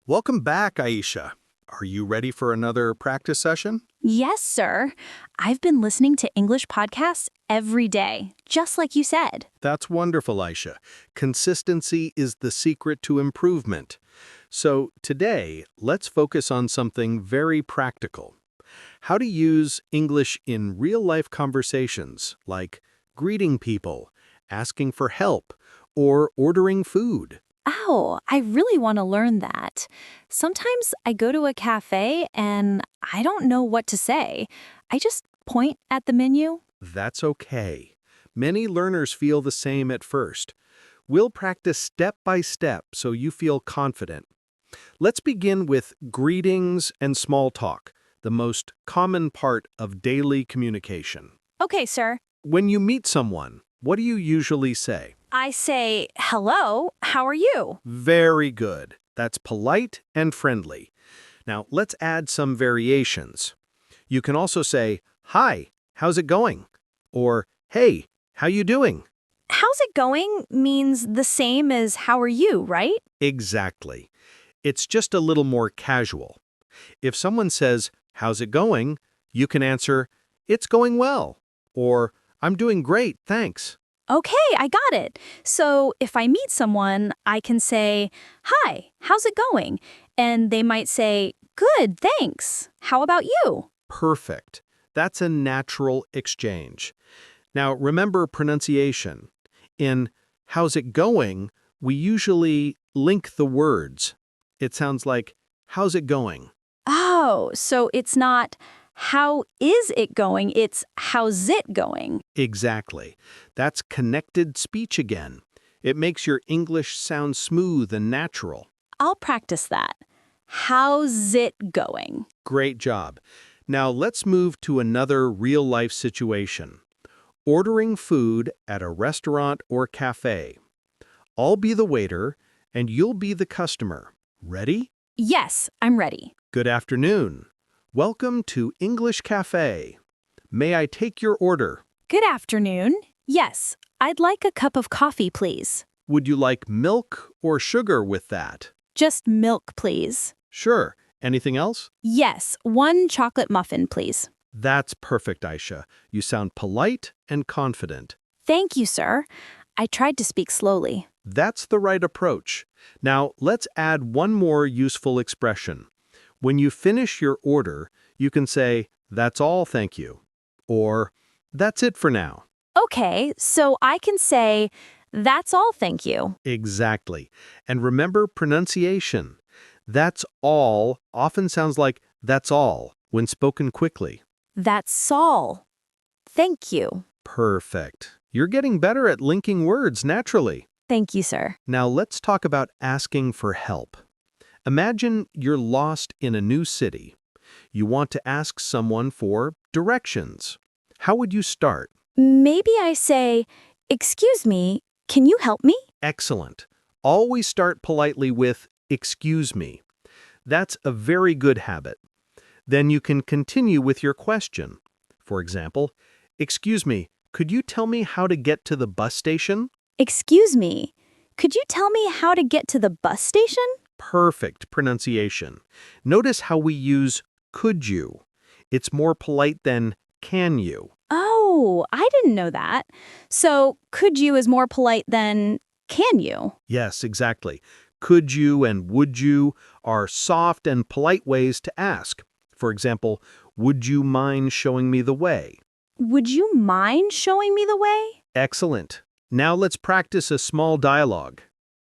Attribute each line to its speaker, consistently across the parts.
Speaker 1: Welcome back, Aisha. Are you ready for another practice session?
Speaker 2: Yes, sir. I've been listening to English podcasts every day, just like you said.
Speaker 1: That's wonderful, Aisha. Consistency is the secret to improvement. So today, let's focus on something very practical. How to use English in real-life conversations, like greeting people, asking for help, or ordering food.
Speaker 2: Oh, I really want to learn that. Sometimes I go to a cafe and I don't know what to say. I just point at the menu.
Speaker 1: That's okay. Many learners feel the same at first. We'll practice step by step so you feel confident. Let's begin with greetings and small talk, the most common part of daily communication.
Speaker 2: Okay, sir.
Speaker 1: When you meet someone, what do you usually say?
Speaker 2: I say, hello, how are you?
Speaker 1: Very good. That's polite and friendly. Now, let's add some variations. You can also say, "Hi, how's it going?" Or, "Hey, how you doing?"
Speaker 2: How's it going means the same as how are you, right?
Speaker 1: Exactly. It's just a little more casual. If someone says, "How's it going?" you can answer, "It's going well," or "I'm doing great, thanks."
Speaker 2: Okay, I got it. So if I meet someone, I can say, hi, how's it going? And they might say, good, thanks. How about you?
Speaker 1: Perfect. That's a natural exchange. Now, remember pronunciation. In "how's it going," we usually link the words. It sounds like, "How's it going?"
Speaker 2: Oh, so it's not how is it going, it's how's it going?
Speaker 1: Exactly. That's connected speech again. It makes your English sound smooth and natural.
Speaker 2: I'll practice that. How's it going?
Speaker 1: Great job. Now let's move to another real-life situation. Ordering food at a restaurant or cafe. I'll be the waiter, and you'll be the customer. Ready?
Speaker 2: Yes, I'm ready.
Speaker 1: Good afternoon. Welcome to English Cafe. May I take your order?
Speaker 2: Good afternoon. Yes, I'd like a cup of coffee, please.
Speaker 1: Would you like milk or sugar with that?
Speaker 2: Just milk, please.
Speaker 1: Sure. Anything else?
Speaker 2: Yes, one chocolate muffin, please.
Speaker 1: That's perfect, Aisha. You sound polite and confident.
Speaker 2: Thank you, sir. I tried to speak slowly.
Speaker 1: That's the right approach. Now, let's add one more useful expression. When you finish your order, you can say, "That's all, thank you," or "That's it for now."
Speaker 2: Okay, so I can say, that's all, thank you.
Speaker 1: Exactly. And remember pronunciation. "That's all" often sounds like "that's all" when spoken quickly.
Speaker 2: That's all. Thank you.
Speaker 1: Perfect. You're getting better at linking words naturally.
Speaker 2: Thank you, sir.
Speaker 1: Now let's talk about asking for help. Imagine you're lost in a new city. You want to ask someone for directions. How would you start?
Speaker 2: Maybe I say, excuse me, can you help me?
Speaker 1: Excellent. Always start politely with "excuse me." That's a very good habit. Then you can continue with your question. For example, "Excuse me, could you tell me how to get to the bus station?"
Speaker 2: Excuse me, could you tell me how to get to the bus station?
Speaker 1: Perfect pronunciation. Notice how we use "could you." It's more polite than "can you."
Speaker 2: Oh, I didn't know that. So, could you is more polite than can you?
Speaker 1: Yes, exactly. "Could you" and "would you" are soft and polite ways to ask. For example, "Would you mind showing me the way?"
Speaker 2: Would you mind showing me the way?
Speaker 1: Excellent. Now let's practice a small dialogue.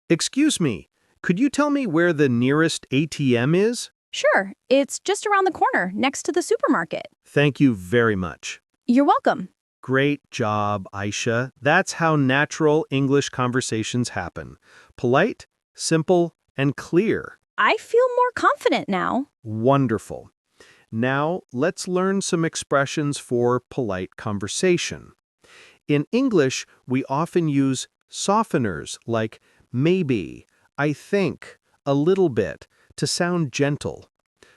Speaker 1: "Excuse me, could you tell me where the nearest ATM is?"
Speaker 2: Sure, it's just around the corner, next to the supermarket.
Speaker 1: Thank you very much.
Speaker 2: You're welcome.
Speaker 1: Great job, Aisha. That's how natural English conversations happen. Polite, simple, and clear.
Speaker 2: I feel more confident now.
Speaker 1: Wonderful. Now, let's learn some expressions for polite conversation. In English, we often use softeners like maybe, I think, a little bit to sound gentle.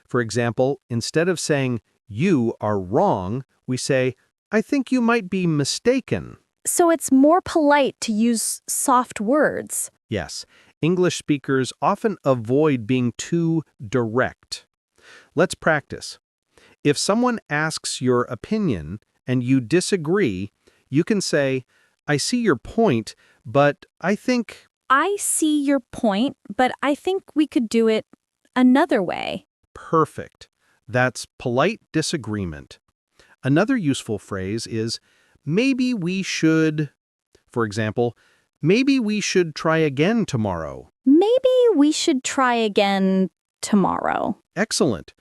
Speaker 1: For example, instead of saying "you are wrong," we say, "I think you might be mistaken."
Speaker 2: So it's more polite to use soft words.
Speaker 1: Yes, English speakers often avoid being too direct. Let's practice. If someone asks your opinion and you disagree, you can say, I see your point, but I think...
Speaker 2: I see your point, but I think we could do it another way.
Speaker 1: Perfect. That's polite disagreement. Another useful phrase is, maybe we should... For example, maybe we should try again tomorrow.
Speaker 2: Maybe we should try again tomorrow.
Speaker 1: Excellent.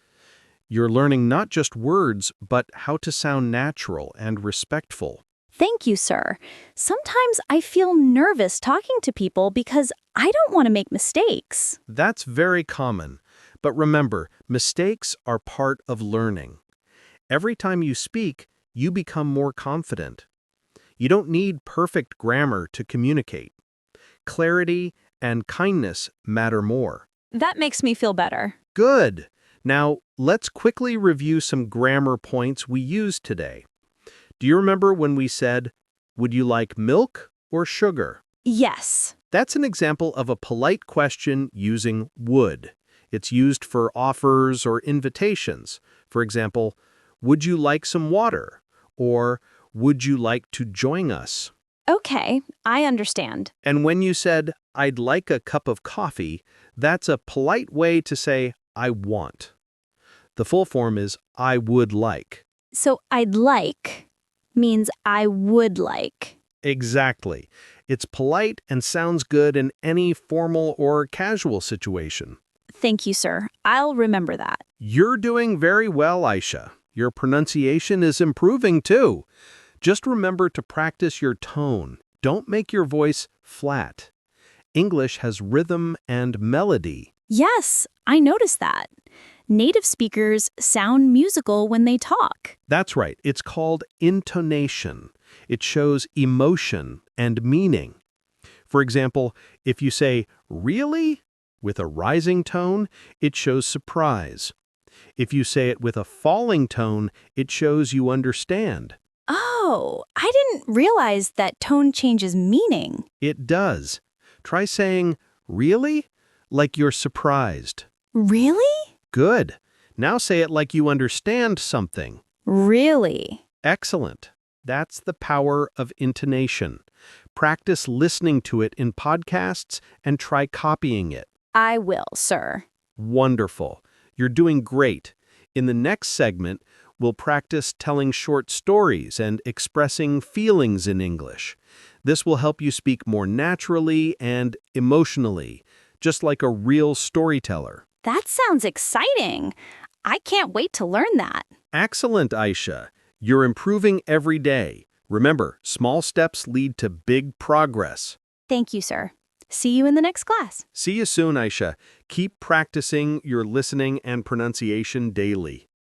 Speaker 1: You're learning not just words, but how to sound natural and respectful.
Speaker 2: Thank you, sir. Sometimes I feel nervous talking to people because I don't want to make mistakes.
Speaker 1: That's very common. But remember, mistakes are part of learning. Every time you speak, you become more confident. You don't need perfect grammar to communicate. Clarity and kindness matter more.
Speaker 2: That makes me feel better.
Speaker 1: Good. Now, let's quickly review some grammar points we used today. Do you remember when we said, would you like milk or sugar?
Speaker 2: Yes.
Speaker 1: That's an example of a polite question using would. It's used for offers or invitations. For example, would you like some water? Or would you like to join us?
Speaker 2: Okay, I understand.
Speaker 1: And when you said, I'd like a cup of coffee, that's a polite way to say, I want. The full form is, I would like.
Speaker 2: So I'd like means I would like.
Speaker 1: Exactly. It's polite and sounds good in any formal or casual situation.
Speaker 2: Thank you, sir. I'll remember that.
Speaker 1: You're doing very well, Aisha. Your pronunciation is improving too. Just remember to practice your tone. Don't make your voice flat. English has rhythm and melody.
Speaker 2: Yes, I noticed that. Native speakers sound musical when they talk.
Speaker 1: That's right. It's called intonation. It shows emotion and meaning. For example, if you say, really? With a rising tone, it shows surprise. If you say it with a falling tone, it shows you understand.
Speaker 2: Oh, I didn't realize that tone changes meaning.
Speaker 1: It does. Try saying, really? Like you're surprised.
Speaker 2: Really?
Speaker 1: Good. Now say it like you understand something.
Speaker 2: Really?
Speaker 1: Excellent. That's the power of intonation. Practice listening to it in podcasts and try copying it.
Speaker 2: I will, sir.
Speaker 1: Wonderful. You're doing great. In the next segment, we'll practice telling short stories and expressing feelings in English. This will help you speak more naturally and emotionally, just like a real storyteller.
Speaker 2: That sounds exciting. I can't wait to learn that.
Speaker 1: Excellent, Aisha. You're improving every day. Remember, small steps lead to big progress.
Speaker 2: Thank you, sir. See you in the next class.
Speaker 1: See you soon, Aisha. Keep practicing your listening and pronunciation daily.